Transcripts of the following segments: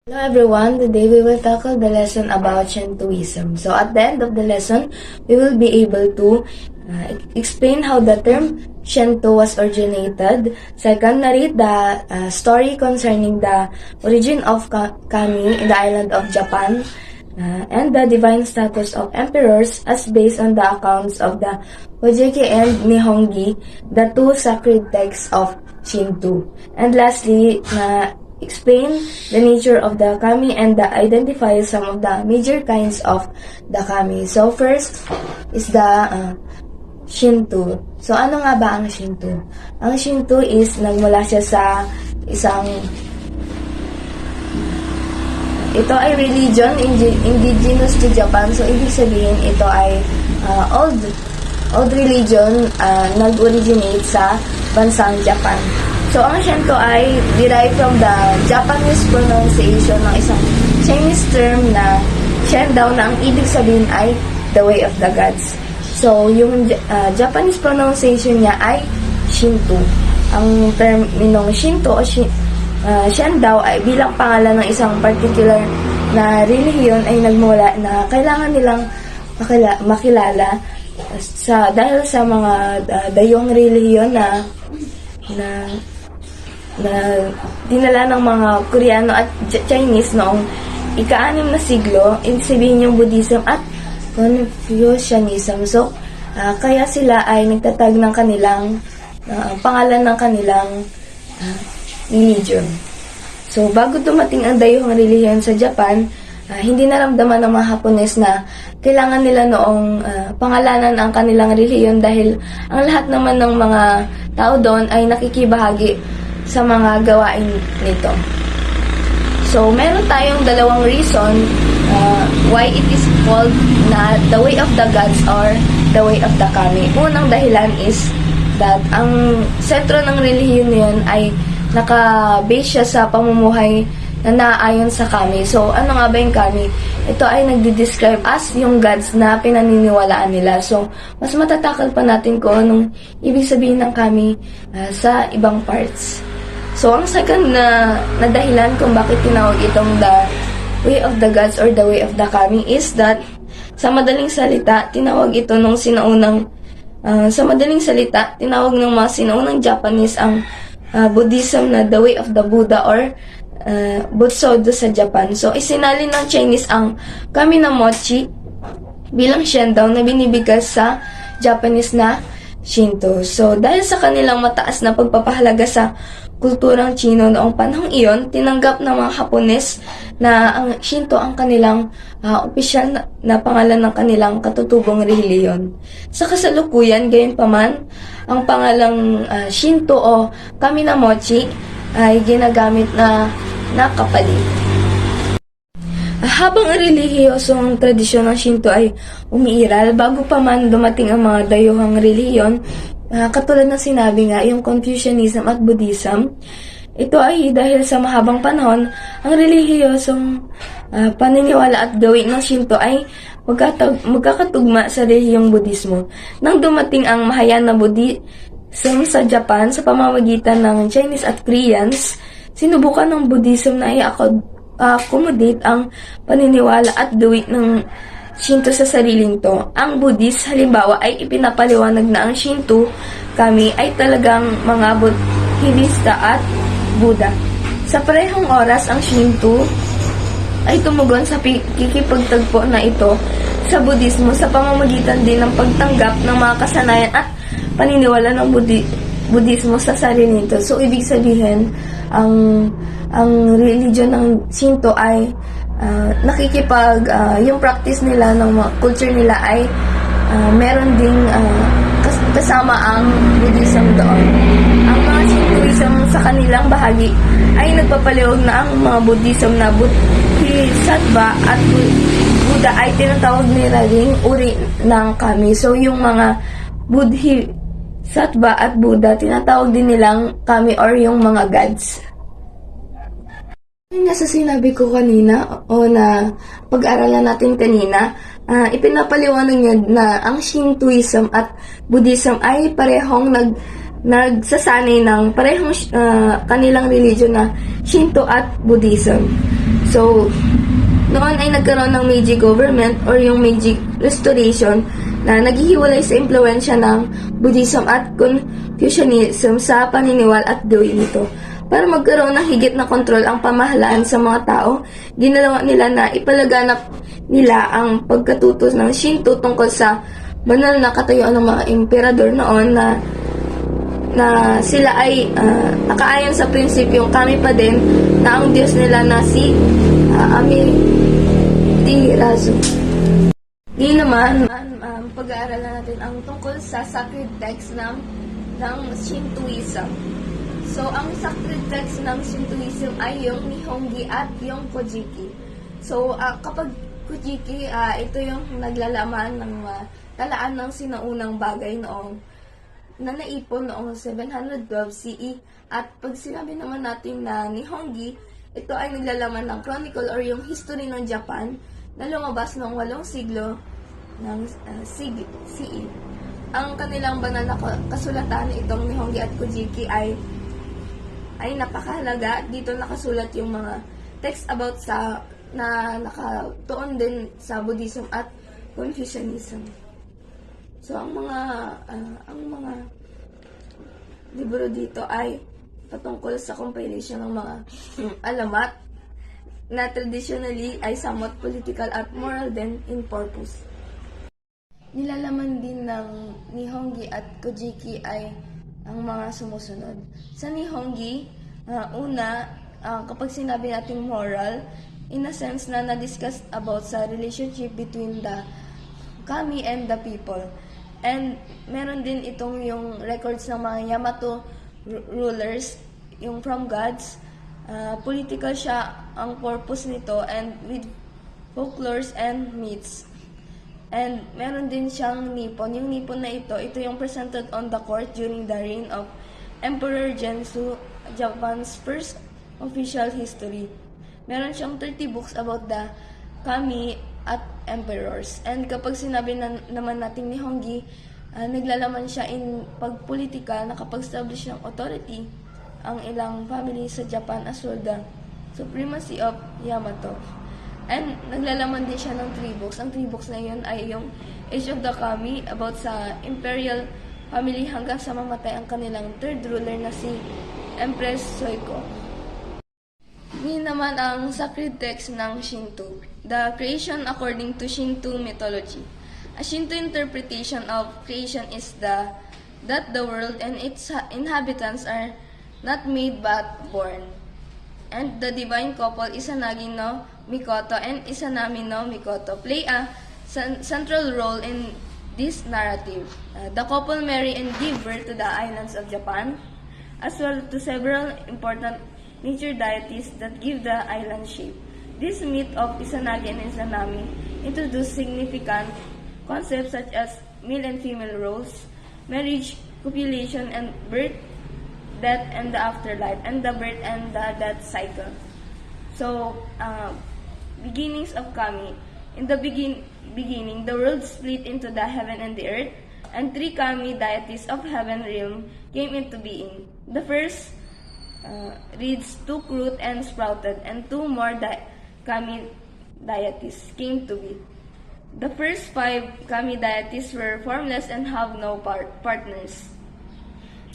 Hello everyone, today we will tackle the lesson about Shintoism. So at the end of the lesson, we will be able to explain how the term Shinto was originated. Second, narrate the story concerning the origin of kami in the island of Japan. And the divine status of emperors as based on the accounts of the Hojiki and Nihongi, the two sacred texts of Shinto. And lastly, explain the nature of the kami and identify some of the major kinds of the kami. So first is the Shinto. So ano nga ba ang Shinto? Ang Shinto is nagmula siya sa isang ito ay religion indigenous to Japan. So ibig sabihin ito ay old religion nag-originate sa bansang Japan. So, ang Shinto ay derived from the Japanese pronunciation ng isang Chinese term na Shendao na ang ibig sabihin ay the way of the gods. So, yung Japanese pronunciation niya ay Shinto. Ang term ninong Shinto o Shendao ay bilang pangalan ng isang particular na relihiyon ay nagmula na kailangan nilang makilala dahil sa mga dayong relihiyon na dinala ng mga Koreano at Chinese noong ika-6 na siglo, ibig sabihin yung Buddhism at Confucianism. So, kaya sila ay nagtatag ng kanilang pangalan ng kanilang religion. So, bago dumating ang dayuhang relihiyon sa Japan, hindi naramdaman ng mga Hapones na kailangan nila noong pangalanan ang kanilang relihiyon dahil ang lahat naman ng mga tao doon ay nakikibahagi sa mga gawain nito. So, meron tayong dalawang reason why it is called na the way of the gods or the way of the kami. Unang dahilan is that ang sentro ng relihiyon niyon ay naka-base siya sa pamumuhay na naaayon sa kami. So, ano nga ba yung kami? Ito ay nagdi-describe as yung gods na pinaniniwalaan nila. So, mas matatakal pa natin kung anong ibig sabihin ng kami sa ibang parts. So, ang second na dahilan kung bakit tinawag itong the way of the gods or the way of the kami is that sa madaling salita, tinawag ito nung sinaunang tinawag ng mga sinaunang Japanese ang Buddhism na the way of the Buddha or Butsudo sa Japan. So, isinalin ng Chinese ang kami na mochi bilang Shendao na binibigkas sa Japanese na Shinto. So, dahil sa kanilang mataas na pagpapahalaga sa kulturang Chino noong panahong iyon, tinanggap ng mga Hapones na ang Shinto ang kanilang opisyal na pangalan ng kanilang katutubong relihiyon. Sa kasalukuyan, gayunpaman, ang pangalang Shinto o Kaminamochi ay ginagamit na kapalit. Habang ang relihiyosong tradisyon ng Shinto ay umiiral, bago pa man dumating ang mga dayuhang relihiyon, katulad ng sinabi nga, yung Confucianism at Buddhism, ito ay dahil sa mahabang panahon, ang relihiyosong paniniwala at gawin ng Shinto ay magkakatugma sa relihiyong Buddhismo. Nang dumating ang Mahayana Buddhism sa Japan sa pamamagitan ng Chinese at Koreans, sinubukan ng Buddhism na i-accommodate ang paniniwala at gawin ng Shinto sa sariling to. Ang Buddhist, halimbawa, ay ipinapaliwanag na ang Shinto kami ay talagang mga Buddhista at Buddha. Sa parehong oras, ang Shinto ay tumugon sa kikipagtagpo na ito sa Buddhismo sa pamamagitan din ng pagtanggap ng mga kasanayan at paniniwala ng Buddhismo sa sarili nito. So, ibig sabihin, ang religion ng Shinto ay yung practice nila ng mga culture nila ay meron ding kasama ang Buddhism doon. Ang mga Shintoism sa kanilang bahagi ay nagpapaliwag na ang mga Buddhism na Bodhisattva at Buddha ay tinatawag nila ding uri ng kami. So, yung mga Bodhisattva at Buddha, tinatawag din nilang kami or yung mga gods. Nga sa sinabi ko kanina o na pag-aralan natin kanina, ipinapaliwanag niya na ang Shintoism at Buddhism ay parehong nagsasanay ng parehong kanilang religion na Shinto at Buddhism. So, noon ay nagkaroon ng Meiji government or yung Meiji Restoration na naghihiwalay sa impluensya ng Buddhism at Confucianism sa paniniwala at gawin nito. Para magkaroon ng higit na kontrol ang pamahalaan sa mga tao, ginalawa nila na ipalaganap nila ang pagkatuto ng Shinto tungkol sa banal na katayuan ng mga emperador noon na sila ay nakaayon sa prinsipyong kami pa din na ang Diyos nila na si Amitirazu. Ngayon naman, pag-aaralan natin ang tungkol sa sacred text ng Shintoism. So, ang sacred text ng Shintoism ay yung Nihongi at yung Kojiki. So, kapag Kojiki, ito yung naglalaman ng talaan ng sinaunang bagay noong na naipon noong 712 CE. At pag sinabi naman natin na Nihongi, ito ay naglalaman ng chronicle or yung history ng Japan na lumabas noong 8 siglo ng CE. Ang kanilang banal na kasulatan, itong Nihongi at Kojiki ay napakahalaga. Dito nakasulat yung mga text about na nakatuon din sa Buddhism at Confucianism. So ang mga libro dito ay patungkol sa compilation ng mga alamat na traditionally ay somewhat political at moral din in purpose. Nilalaman din ng Nihongi at Kojiki ay ang mga sumusunod. Sa Nihongi, kapag sinabi nating moral, in a sense na na-discuss about sa relationship between the kami and the people. And meron din itong yung records ng mga Yamato rulers, yung from gods. Political siya ang purpose nito and with folklores and myths. And meron din siyang nippon. Yung nippon na ito yung presented on the court during the reign of Emperor Gensu, Japan's first official history. Meron siyang 30 books about the kami at emperors. And kapag sinabi naman natin Nihongi, naglalaman siya in pagpolitika, nakapag-establish ng authority ang ilang family sa Japan as well the supremacy of Yamato. And naglalaman din siya ng 3 books. Ang 3 books na yun ay yung Age of the Kami, about sa imperial family hanggang sa mamatay ang kanilang third ruler na si Empress Soiko. Ngayon naman ang sacred text ng Shinto, the creation according to Shinto mythology. A Shinto interpretation of creation is that the world and its inhabitants are not made but born. And the divine couple Izanagi no Mikoto and Izanami no Mikoto play a central role in this narrative. The couple marry and give birth to the islands of Japan, as well to several important nature deities that give the island shape. This myth of Izanagi and Izanami introduced significant concepts such as male and female roles, marriage, copulation and birth, death and the afterlife, and the birth and the death cycle. So, beginnings of Kami. In the beginning, the world split into the heaven and the earth, and 3 Kami deities of heaven realm came into being. The first reads took root and sprouted, and 2 more Kami deities came to be. The first 5 Kami deities were formless and have no partners.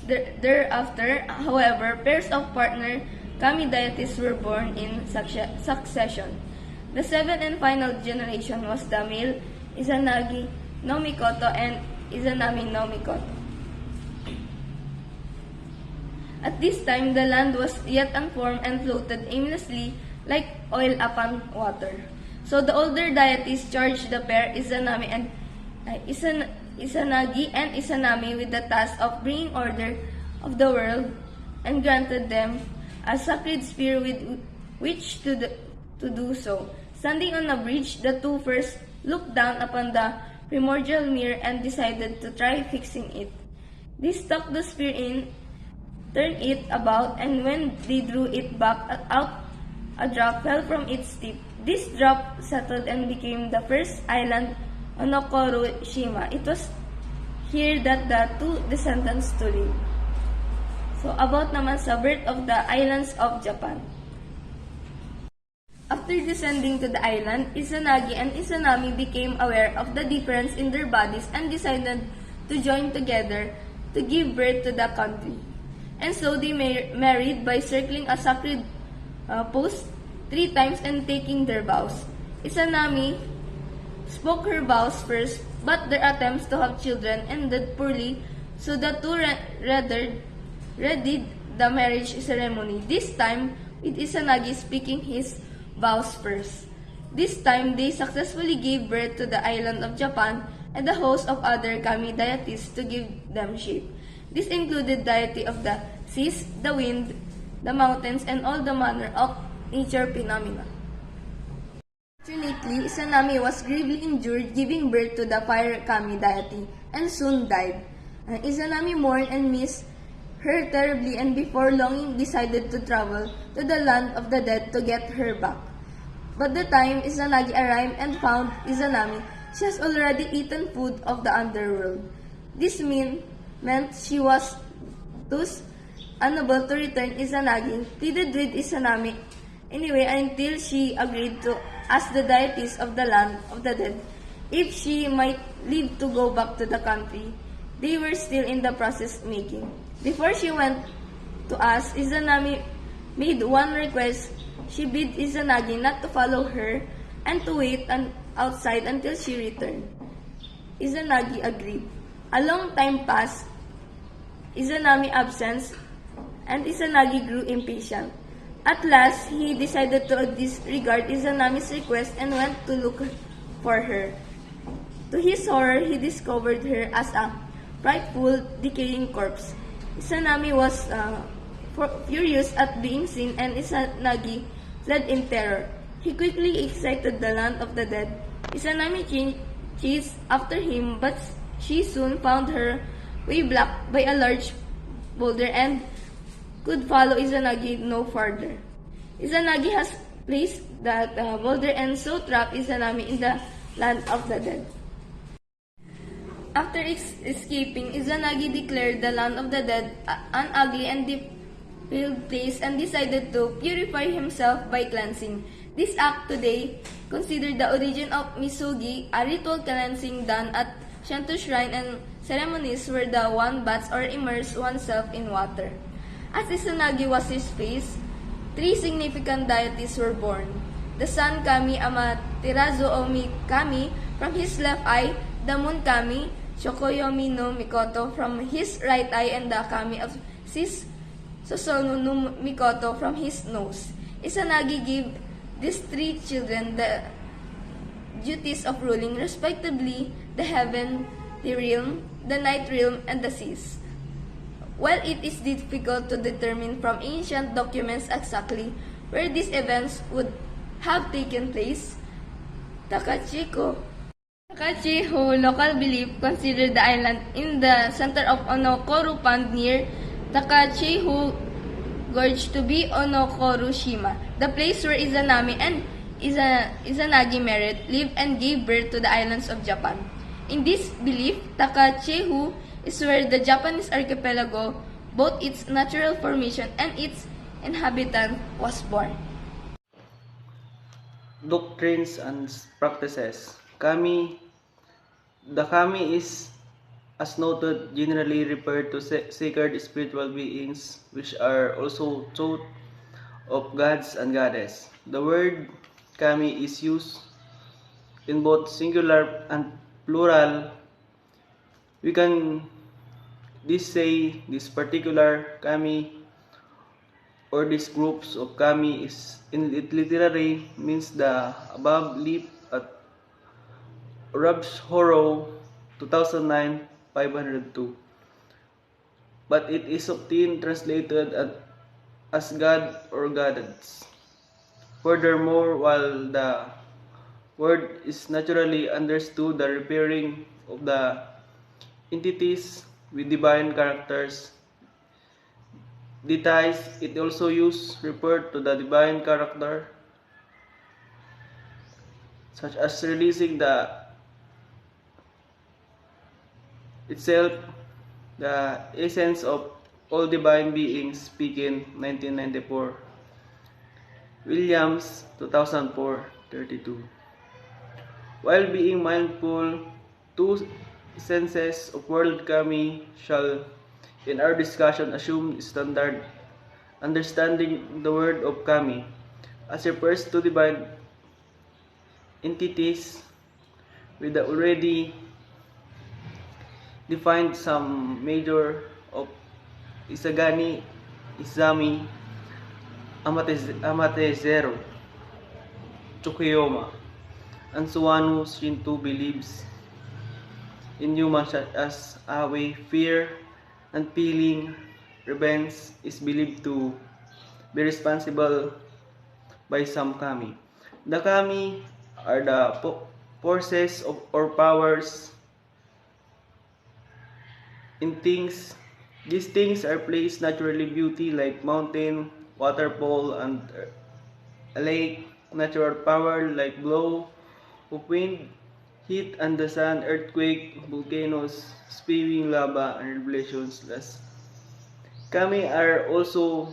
Thereafter, however, pairs of partner Kami deities were born in succession. The 7th and final generation was the male Izanagi no Mikoto and Izanami no Mikoto. At this time, the land was yet unformed and floated aimlessly like oil upon water. So the older deities charged the pair Izanami and Izanagi and Izanami with the task of bringing order of the world and granted them a sacred spear with which to do so. Standing on a bridge, the 2 first looked down upon the primordial mirror and decided to try fixing it. They stuck the spear in, turned it about, and when they drew it back out, a drop fell from its tip. This drop settled and became the first island on Shima. It was here that the 2 descendants to live. So, about naman sa birth of the islands of Japan. After descending to the island, Izanagi and Izanami became aware of the difference in their bodies and decided to join together to give birth to the country. And so they married by circling a sacred post 3 times and taking their vows. Izanami spoke her vows first, but their attempts to have children ended poorly, so the two rather redid the marriage ceremony, this time with Izanagi speaking his vows first. This time, they successfully gave birth to the island of Japan and a host of other kami deities to give them shape. This included deity of the seas, the wind, the mountains, and all the manner of nature phenomena. Fortunately, Izanami was gravely injured giving birth to the fire kami deity and soon died. Izanami mourned and missed her terribly, and before long decided to travel to the land of the dead to get her back. But the time Izanagi arrived and found Izanami, she has already eaten food of the underworld. This meant she was thus unable to return. Izanagi pleaded with Izanami anyway until she agreed to ask the deities of the land of the dead if she might live to go back to the country they were still in the process making. Before she went to ask, Izanami made one request. She bid Izanagi not to follow her and to wait outside until she returned. Izanagi agreed. A long time passed. Izanami absence and Izanagi grew impatient. At last, he decided to disregard Izanami's request and went to look for her. To his horror, he discovered her as a frightful, decaying corpse. Izanami was furious at being seen, and Izanagi fled in terror. He quickly exited the land of the dead. Izanami chased after him, but she soon found her way blocked by a large boulder and could follow Izanagi no further. Izanagi has placed that boulder and so trapped Izanami in the land of the dead. After escaping, Izanagi declared the land of the dead an ugly and defiled place and decided to purify himself by cleansing. This act today considered the origin of Misugi, a ritual cleansing done at Shinto shrine and ceremonies where the one bathes or immerses oneself in water. As Izanagi was his face, 3 significant deities were born. The sun kami Amaterasu Omi kami from his left eye, the moon kami Shokoyomi no Mikoto from his right eye, and the kami of Sis Sosono no Mikoto from his nose. Izanagi gave these 3 children the duties of ruling respectively the heavenly realm, the night realm, and the seas. While it is difficult to determine from ancient documents exactly where these events would have taken place, Takachiho local belief considered the island in the center of Onokoru Pond near Takachiho Gorge to be Onokoru-shima, the place where Izanami and Izanagi married, lived, and gave birth to the islands of Japan. In this belief, Takachiho is where the Japanese archipelago, both its natural formation and its inhabitant, was born. Doctrines and practices. The kami is, as noted, generally referred to sacred spiritual beings, which are also thought of gods and goddess. The word kami is used in both singular and plural. We can say this particular kami or these groups of kami is in it literally means the above leap at Rab's Horror 2009 502, but it is often translated as God or Goddess. Furthermore, while the word is naturally understood the referring of the entities with divine characters, deities, it also used referred to the divine character, such as releasing the itself, the essence of all divine beings, speaking 1994. Williams, 2004, 32. While being mindful, two senses of world kami shall, in our discussion, assume standard understanding the word of kami as refers to divine entities with the already defined some major of Isagani, Izami, Amatezero, Chukuyoma, and Suwano Shinto believes in humans such as awe, fear, and feeling. Revenge is believed to be responsible by some kami. The kami are the forces of or powers in things. These things are placed naturally beauty like mountain, waterfall, and a lake, natural power like blow of wind, heat and the sun, earthquake, volcanoes, spewing lava, and revelations. Thus, kami are also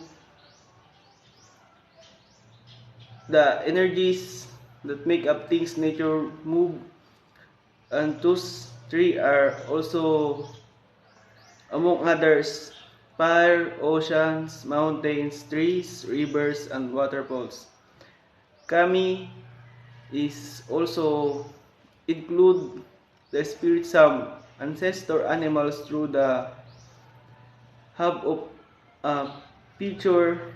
the energies that make up things nature move, and those three are also among others fire, oceans, mountains, trees, rivers, and waterfalls. Kami is also include the spirit some ancestor animals through the hub of picture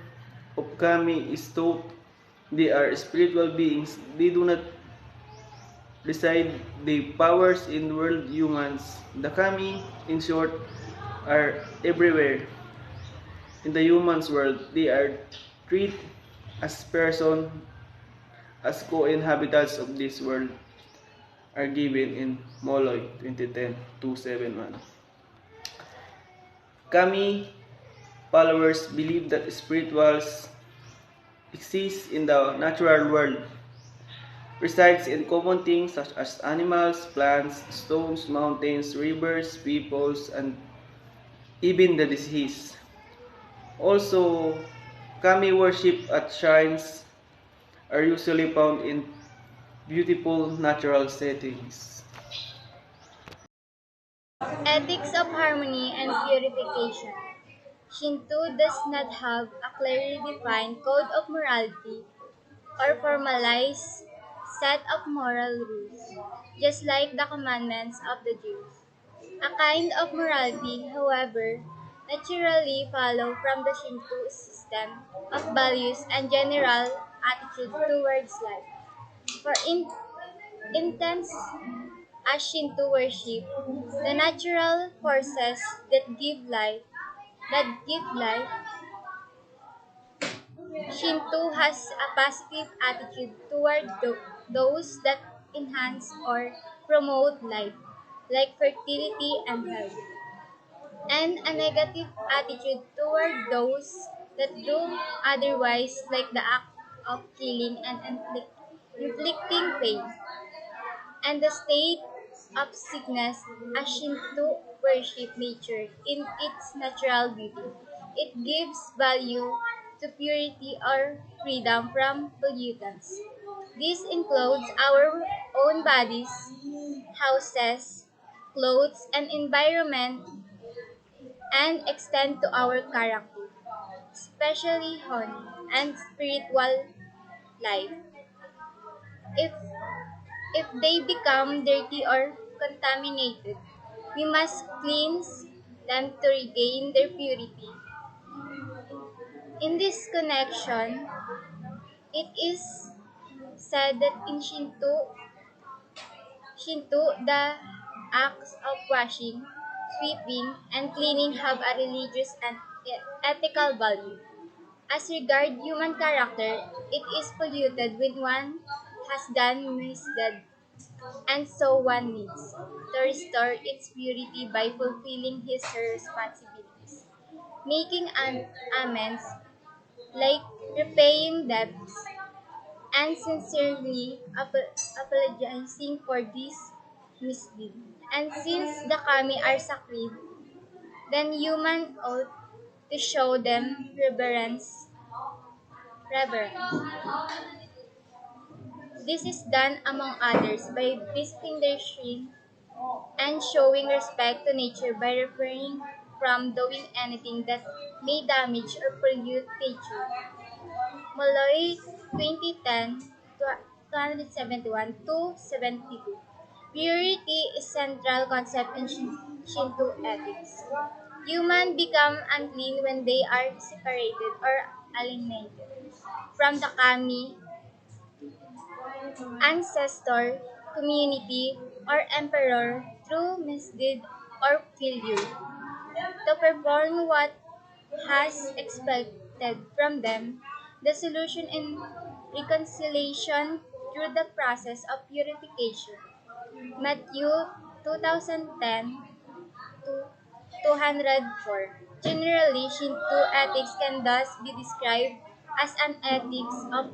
of kami is thought they are spiritual beings. They do not reside the powers in world humans. The kami, in short, are everywhere in the humans world. They are treated as person as co-inhabitants of this world are given in Moloy 2010-271. Kami followers believe that spirituals exist in the natural world, resides in common things such as animals, plants, stones, mountains, rivers, peoples, and even the deceased. Also, kami worship at shrines are usually found in beautiful natural settings. Ethics of harmony and purification. Shinto does not have a clearly defined code of morality or formalized set of moral rules, just like the commandments of the Jews. A kind of morality, however, naturally follow from the Shinto system of values and general attitude towards life. For instance, as Shinto worship, the natural forces that give life, Shinto has a positive attitude toward those that enhance or promote life, like fertility and health, and a negative attitude toward those that do otherwise, like the act of killing and inflicting pain. And the state of sickness, as Shinto worship nature in its natural beauty. It gives value to purity or freedom from pollutants. This includes our own bodies, houses, clothes, and environment, and extend to our character, especially honor and spiritual life. If If they become dirty or contaminated, we must cleanse them to regain their purity. In this connection, it is said that in Shinto, the acts of washing, sweeping, and cleaning have a religious and ethical value. As regard human character, it is polluted when one has done misdeed, and so one needs to restore its purity by fulfilling his her responsibilities, making amends, like repaying debts, and sincerely apologizing for this misdeed. And since the kami are sacred, then human ought to show them reverence reverence. This is done, among others, by visiting their shrine and showing respect to nature by refraining from doing anything that may damage or pollute nature. Molloy, 2010, 271 to 72. Purity is central concept in Shinto ethics. Humans become unclean when they are separated or alienated from the kami, ancestor, community, or emperor through misdeed or failure to perform what has expected from them. The solution in reconciliation through the process of purification. Matthew 2010 to 204. Generally, Shinto ethics can thus be described as an ethics of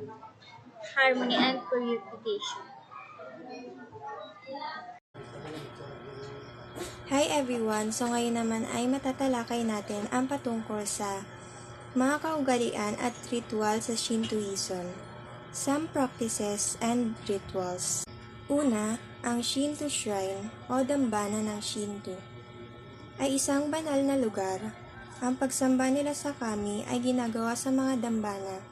harmony and purification. Hi everyone! So ngayon naman ay matatalakay natin ang patungkol sa mga kaugalian at ritual sa Shintoism. Some practices and rituals. Una, ang Shinto Shrine o dambana ng Shinto ay isang banal na lugar. Ang pagsamba nila sa kami ay ginagawa sa mga dambana.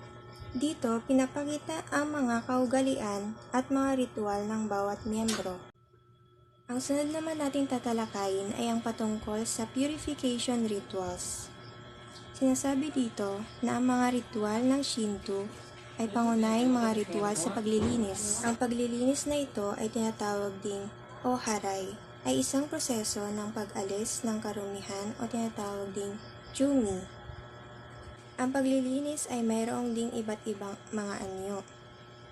Dito, pinapakita ang mga kaugalian at mga ritual ng bawat miyembro. Ang sunod naman nating tatalakayin ay ang patungkol sa purification rituals. Sinasabi dito na ang mga ritual ng Shinto ay pangunahing mga ritual sa paglilinis. Ang paglilinis na ito ay tinatawag ding o haray, ay isang proseso ng pag-alis ng karumihan o tinatawag ding chumi. Ang paglilinis ay mayroong ding iba't ibang mga anyo.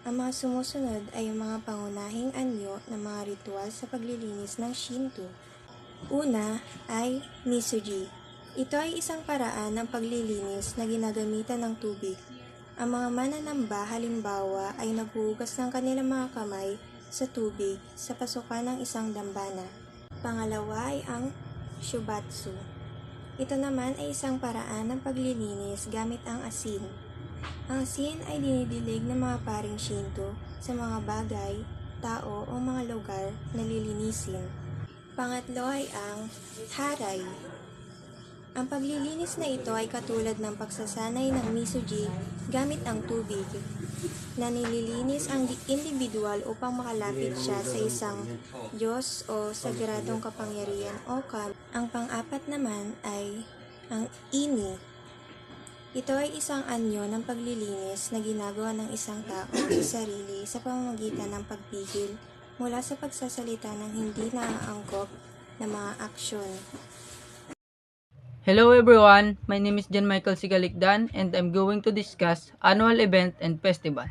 Ang mga sumusunod ay yung mga pangunahing anyo ng mga ritual sa paglilinis ng Shinto. Una ay Misuji. Ito ay isang paraan ng paglilinis na ginagamitan ng tubig. Ang mga mananamba halimbawa ay naghuhugas ng kanilang mga kamay sa tubig sa pasukan ng isang dambana. Pangalawa ay ang Shubatsu. Ito naman ay isang paraan ng paglilinis gamit ang asin. Ang asin ay dinidilig ng mga paring Shinto sa mga bagay, tao o mga lugar na lilinisin. Pangatlo ay ang haray. Ang paglilinis na ito ay katulad ng pagsasanay ng misuji gamit ang tubig, na nililinis ang individual upang makalapit siya sa isang Diyos o sagradong kapangyarihan o kami. Ang pang-apat naman ay ang ini. Ito ay isang anyo ng paglilinis na ginagawa ng isang tao sa sarili sa pamamagitan ng pagpigil mula sa pagsasalita ng hindi naaangkop na mga aksyon. Hello everyone, my name is John Michael Sigalikdan and I'm going to discuss annual event and festival.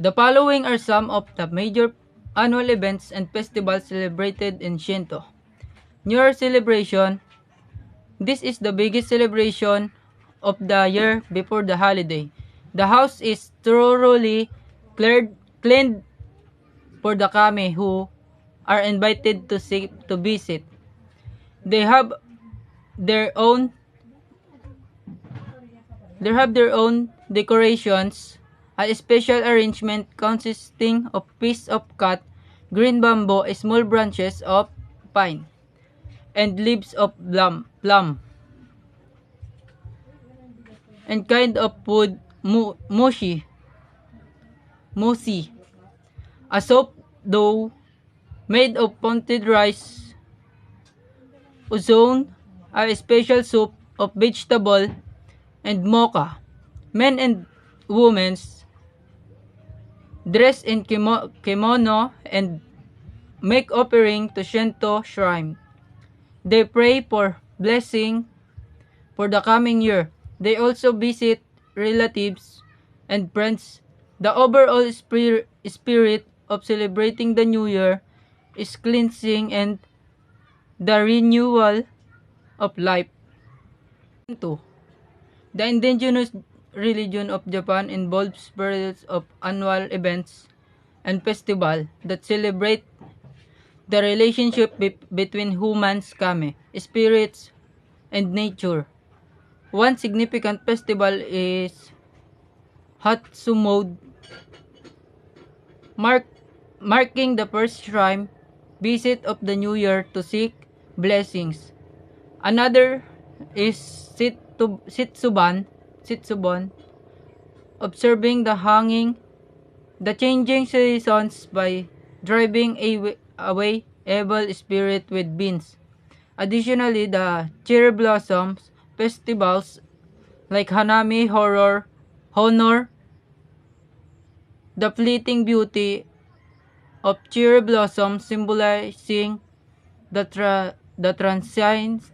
The following are some of the major annual events and festivals celebrated in Shinto. New Year celebration. This is the biggest celebration of the year before the holiday. The house is thoroughly cleaned for the kami who are invited to visit. They have their own decorations, a special arrangement consisting of piece of cut green bamboo, small branches of pine, and leaves of plum, and kind of wood mushi, a soap dough made of pounded rice, ozone, a special soup of vegetable, and mocha. Men and women dress in kimono and make offering to Shinto shrine. They pray for blessing for the coming year. They also visit relatives and friends. The overall spirit of celebrating the new year is cleansing and the renewal of life. 2. The indigenous religion of Japan involves periods of annual events and festivals that celebrate the relationship between humans, kami, spirits, and nature. One significant festival is Hatsumode, marking the first shrine visit of the new year to seek blessings. Another is Sitsubon, observing the changing seasons by driving away evil spirit with beans. Additionally, the cherry blossoms festivals like Hanami honor the fleeting beauty of cherry blossoms, symbolizing the transience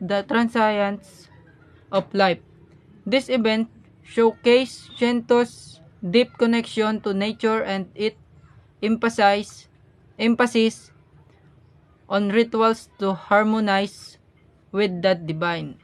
of life. This event showcased Shinto's deep connection to nature and its emphasis on rituals to harmonize with the divine.